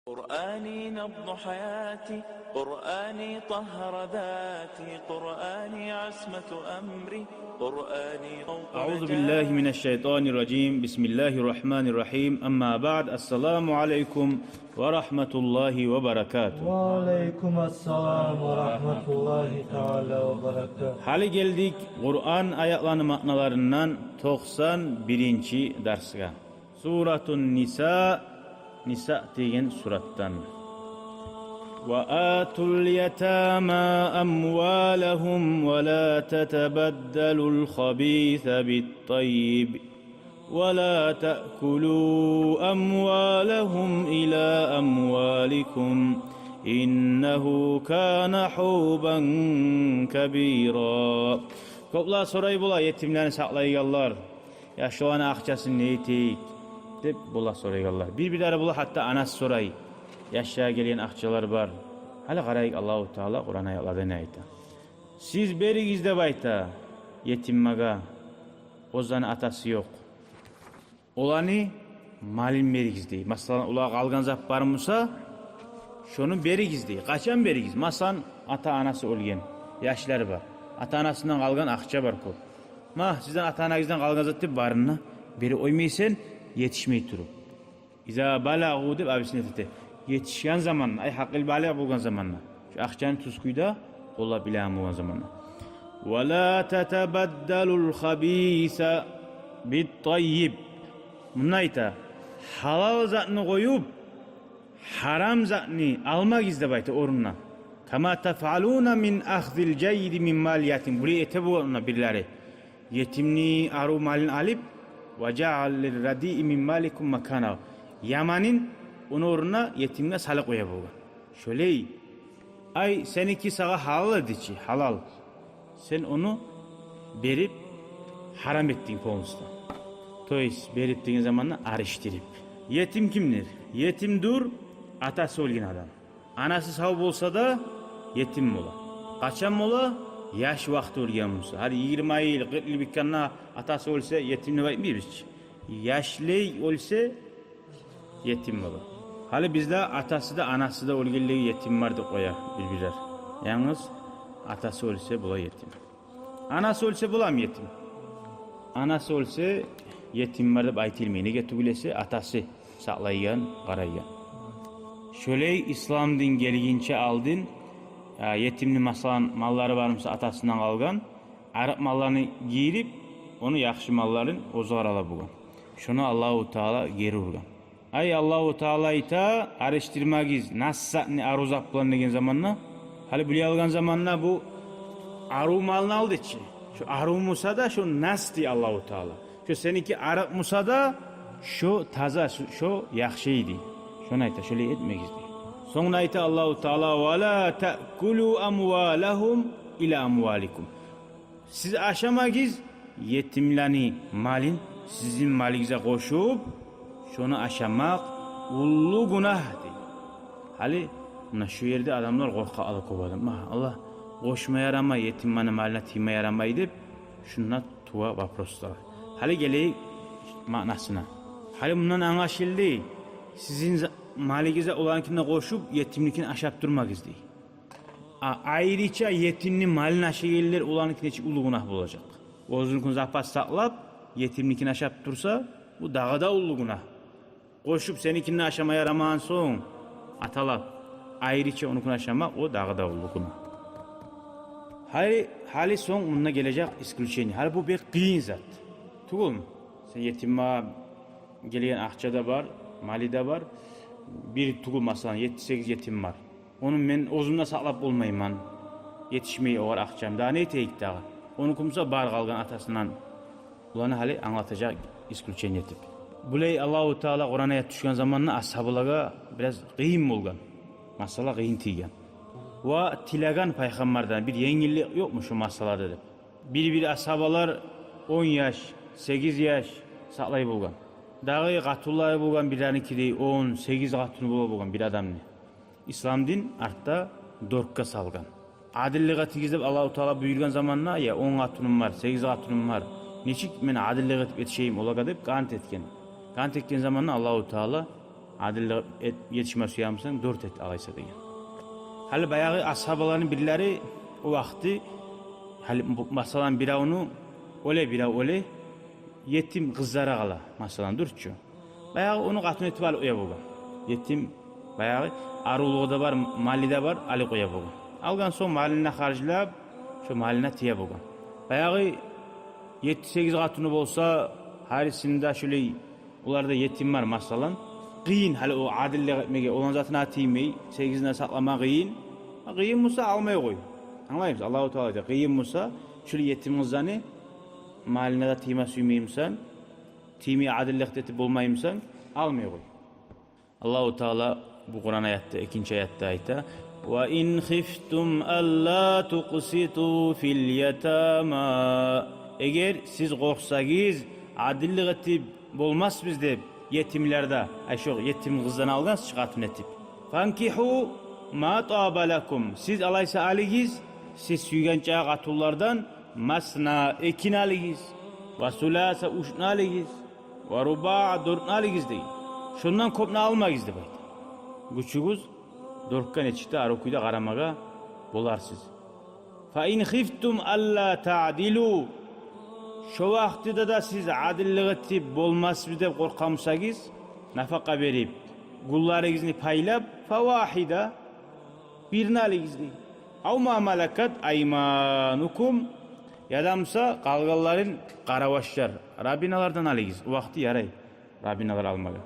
قرآني نبض حياتي، قرآني طهر ذاتي، قرآني عصمة أمري، قرآني موقع أعوذ بالله من الشيطان الرجيم. بسم الله الرحمن الرحيم. أما بعد. السلام عليكم ورحمة الله وبركاته. وعليكم السلام ورحمة الله تعالى وبركاته. Hali geldik Kur'an ayetlerinin ma'nalarından 91. dersga. Suratun Nisa degan suratdan. Wa atul yatama amwalahum wa la tatabaddalul khabitha bit-tayyib wa la ta'kulu amwalahum ila amwalikum innahu kana huban kabira. Koplar soray bola yetimlerini saqlayganlar. Yaşlıların akçasını ne eteyik? Dep bola sorayganlar. Bir-birlari bola hatta anası soray. Yaşa gelen akçalar var. Hali qarayık Allahu Teala Kur'an ayetlerinde ne ayta? Siz berigiz dep ayta yetimmaga. Ozanın atası yok. Olani malin berigiz dey. Masalan ula qalgan zap barmısa şonu berigiz dey. Qaçan berigiz? Masalan ata anası ölgen. Yaşlar var. Ata anasından qalgan akça var köp. Sizden ata anagizden qalgan zat dep barını beri oymaysan yetişmeyi turu. İza balağu deb abisine tete. Yetişken zamanla, ay haqqil balağ bolgan zamanla. Şu akçanı tuskuyda qolla bilan bolgan zamanla. Ve la tatabaddalul khabisa bit-tayyib. Bunayta halal zatını koyup haram zatını almak izdep ayta orunna. Kama taf'aluna min akhdil jayyid min mal yatim. Buraya ete bolna birlari. Yetimni aru malin alip وَجَعَلْ لِلْرَدِيءِ مِنْ مَالِكُمْ مَكَانَهُ. Yamanın onun oruna yetimine salı koya bolgan. Şöyle ay seninki sağa halal edici, halal. Sen onu berip haram ettin konusunda. Toys berip деген zamanla arıştırıp. Yetim kimdir? Yetim dur atası olgan adam. Anası sağ bolsa da yetim mola. Kaçan mola yaş vakti olgan bolsa. Hadi 20 yıl 40 yıl bitkanna atası olsa yetimni baytmaymiz. Yaşlı olsa yetim mola. Hali bizde atası da anası da olganligi yetim var deb qo'ya bilbiler. Yalnız atası olsa bula yetim. Anası olsa bulam yetim. Anası olsa yetim var deb aytilmaydi. Nega tugilese atası saqlaygan, qaraygan. Şöyle İslam din gelginçe aldın. Yetimni masalan malları varmasa atasından qalgan, araq mallarını giyirip onu yaxşı malların ozgar ala bolgan. Şunu Allahu Teala geri urgan. Ay Allahu Teala ayta araştırmagiz nassatni aruzap bulan degen zamanna, hali bilye algan zamanna bu aru malını aldıçı. Şu aru musa da şu nasti Allahu Teala. Şu seninki araq musa da şu taza, şu yaxşı idi. Şunu ayta şöyle etmegiz dey. Sonra ayta Allahu Teala ve la ta'kulu amwalahum ila amwalikum. Siz aşamagiz yetimlani malin sizin maligize koşup şunu aşamak ullu günah dey. Hali şu yerde adamlar korka alıp kovadım. Allah koşma yarama yetimmanı maline tiyme yaramay deb şunna tuva vaproslar. Hali geleyik manasına. Hali bundan anlaşıldı. Sizin maligize olankine koşup yetimlikini aşap durmak izdeyi. Ayrıca yetimli malin aşağılar olankine hiç ulu günah bulacak. Ozunkun zapat saklap yetimlikini aşap dursa bu dağda ulu günah. Koşup seninkini aşama yaraman son atalap ayrıca onunkini aşamak o dağda ulu günah. Hali son onunla gelecek isключение. Hali bu bir kıyın zat. Tugul mu? Sen yetimma gelen akçada var, mali de var. Bir tugul masalan 7-8 yetim var. Onun men ozumda saqlap bolmayman. Yetişmeyi oğar akçam. Daha ne eteyik dağı? Onu kumsa bar qalgan atasından. Ulanı hali anlatacak isключение etip. Bulay Allahu Teala Kur'an ayet düşken zamanla ashabılaga biraz kıyın bolgan. Masala kıyın tiygen. Ve tilagan paygambardan bir yengillik yokmuş şu masalada deb. Bir ashabalar 10 yaş, 8 yaş saqlay bolgan. Dağı qatullay bolgan birlerinki dey 10-8 qatunu bolgan bir adamni. İslam din artta dorkka salgan. Adilliğe tigizip Allahu Teala buyurgan zamanna ya 10 qatunum var, 8 qatunum var. Neçik men adilliğe etip etişeyim olaga deb kant etken. Kant etken zamanna Allahu Teala adillik yetişmez uyamsan 4 et alaysa degan. Hali bayağı ashabaların birleri o vakti hali masalan biravunu ole yetim kızlara kala masalan durçu. Bayağı onu katın etip alıp uya boğan. Yetim bayağı aruluğu da var, mali de var, alıp uya boğan. Algan son maline harcılap, şu maline tiye boğan. Bayağı 7-8 katını bolsa, harisinde şöyle ularda yetim var masalan. Kıyın hali o adillik etmege olan zatına atayımey, 8'ine saklama kıyın. Kıyın musa almaya koy. Anlayır mısın? Allah-u Teala diyor. Kıyın musa şöyle yetim kızanı maline de tiyme süymeyimsen, tiyme adillik etip bulmayımsan almaya koy. Allah-u Teala bu Kur'an ayette, 2. ayette ayta وَاِنْ خِفْتُمْ أَلَّا تُقْسِطُوا فِي الْيَتَامَا Eğer siz korksagız adillik etip bulmaz biz de yetimlerde, yetim kızdan algans çıkartın etip. فَانْكِحُوا مَا طَابَ لَكُمْ Siz alaysa aligiz, siz süygen çağı atullardan masna ekin aligiz, vasulasa uşna aligiz, varuba'a dörtna aligiz deyin. Şundan kopna almagiz de baydı. Güçügüz dörtkan etişte arokuyda karamaga bolarsız. فَاِنْ خِفْتُمْ أَلَّا تَعْدِلُوا Şu vaxtida da siz adillik etip bolmaz bir de korkamsagız, nafaka verip, gullarınızı paylap, فَوَاحِدَ birini aligiz deyin. اَوْ مَا مَلَكَتْ اَيْمَانُكُمْ Yadamsa kalgalların karavaşlar, Rabbinalardan aligiz. O vakti yaray, Rabbinalar almaga.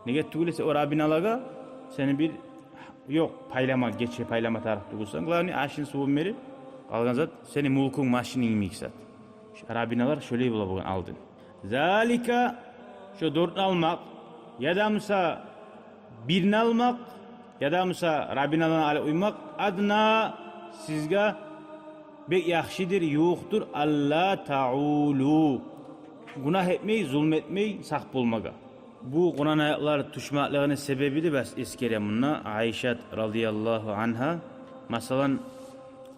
Nege tügülese o Rabbinalarga seni bir yok paylama, geçe paylama tarafı bulsan. Glarni aşın suğun verip, kalgan zat seni mulkun maşinin miksat. Rabbinalar şöyle bula bugün aldın. Zalika şu 4 almak, yadamsa birini almak, yadamsa Rabbinalarına ali uymak adına sizga bek yaxşidir, yoğuktur. Allah ta'ulu. Günah etmeyi, zulmetmeyi, sak bulmaga. Bu Kur'an ayetleri tuşmaklığının sebebi de bas eskerem bununla. Ayşe radıyallahu anha. Masalan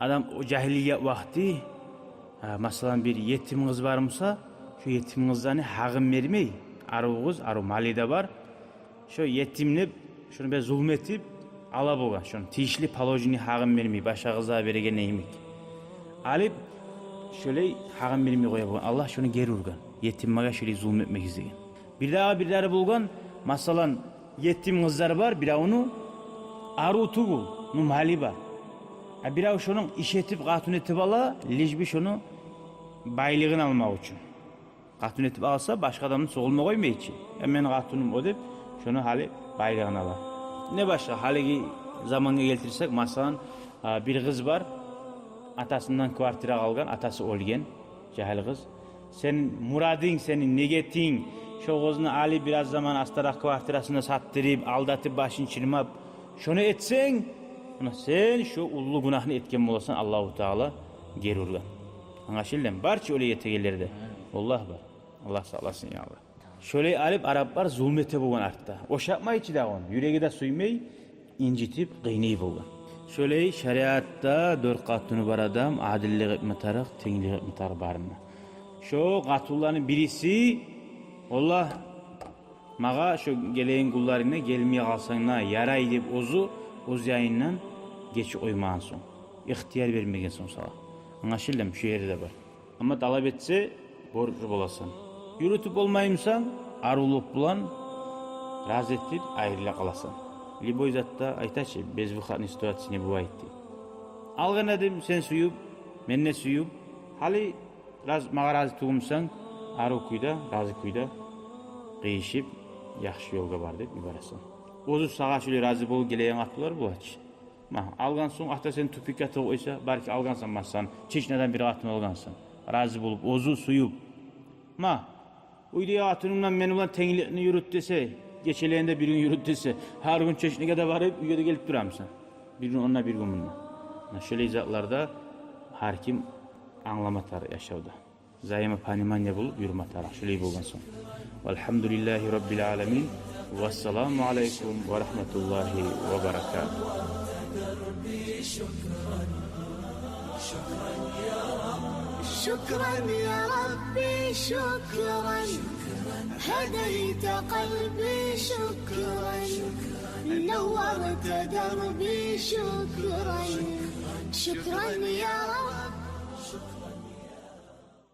adam o cahiliye vakti masalan bir yetim kız varmışsa şu yetim kızlarını hağım vermey. Arı kız, arı mali de var. Şu yetimle şunu bir zulmetip ala boğa. Şunu tişli palojini hağım vermey. Başa kızlar veregen neymek. Alip şöyle hağım vermey koya boğa. Allah şunu geri urgan. Yetimmaga şöyle zulmetmek izlegen. Bir daha bulgan, masalan yetim kızlar var, bir onu arı tuğul, mali var. Bir şunun iş etip, katun etip ala, licbi şunu baylığını almak için. Katun etip alsa, başka adamın soğulma koyma için. Hemen katunum o deyip, şunu hali baylığını ala. Ne başka, hali zamanı geltirsek, masalan bir kız var, atasından kvartira kalgan, atası olgen, cahil kız. Senin muradın, senin niyetin, şu kızını Ali biraz zaman astarak kvartirasını sattırıp, aldatıp, başını çirmap, şunu etsen, sen şu ullu günahını etken olasın Allah-u Teala geri urgan. Anlaşıldın, barça öyle yetegelerde. Allah var. Allah sağlasın ya Allah. Şöyle alıp Araplar zulmete bulgan artta. O şapma içi de on. Yüreği de suymay, incitip, kıynayı bulgan. Şöyle şeriatta 4 katını var adam, adillik etme taraf, tenglik etme taraf var mı? Şu katulların birisi, Allah mağa şu geleyin kullarına gelmeye kalsana yaray deyip oz yayından geç oyman son. İhtiyar vermegen son sana. Anlaşıldım şu yeri de var. Ama talep etse borcu bolasın. Yürütüp olmayımsan arulup bulan razı ettir ayrıla kalasın. Liboy zatta aytaçı bez bu hatın situasyonu bu aytti. Algan edim sen suyup, menne suyup, hali mağa razı tuğumsan arı kuyda, razı kuyda kıyışıp yaxşı yolga var deyip mübarasın. Ozu sağa şöyle razı bol geleyen attılar bu aç. Algan son ahta sen tüpük yatı oysa belki algansan masan, çeşneden bir atını algansan. Razı bulup, ozu suyup. Uyduya atınımdan beni ulan tengliğini yürüt dese, geçeleyende bir gün yürüt dese, her gün çeşnige de varıp üyede gelip duramsan. Bir gün onunla bir gün bununla. Şöyle izatlarda her kim anlamatar yaşavda. Zayıma panimanya bulup yürümatar. Şöyle bulgansın. Velhamdülillahi Rabbil alemin. Vesselamu aleyküm ve rahmetullahi ve berekatuhu. شكرا يا ربي شكرا، هديت قلبي شكرا، نورت دربي شكرا، شكرا يا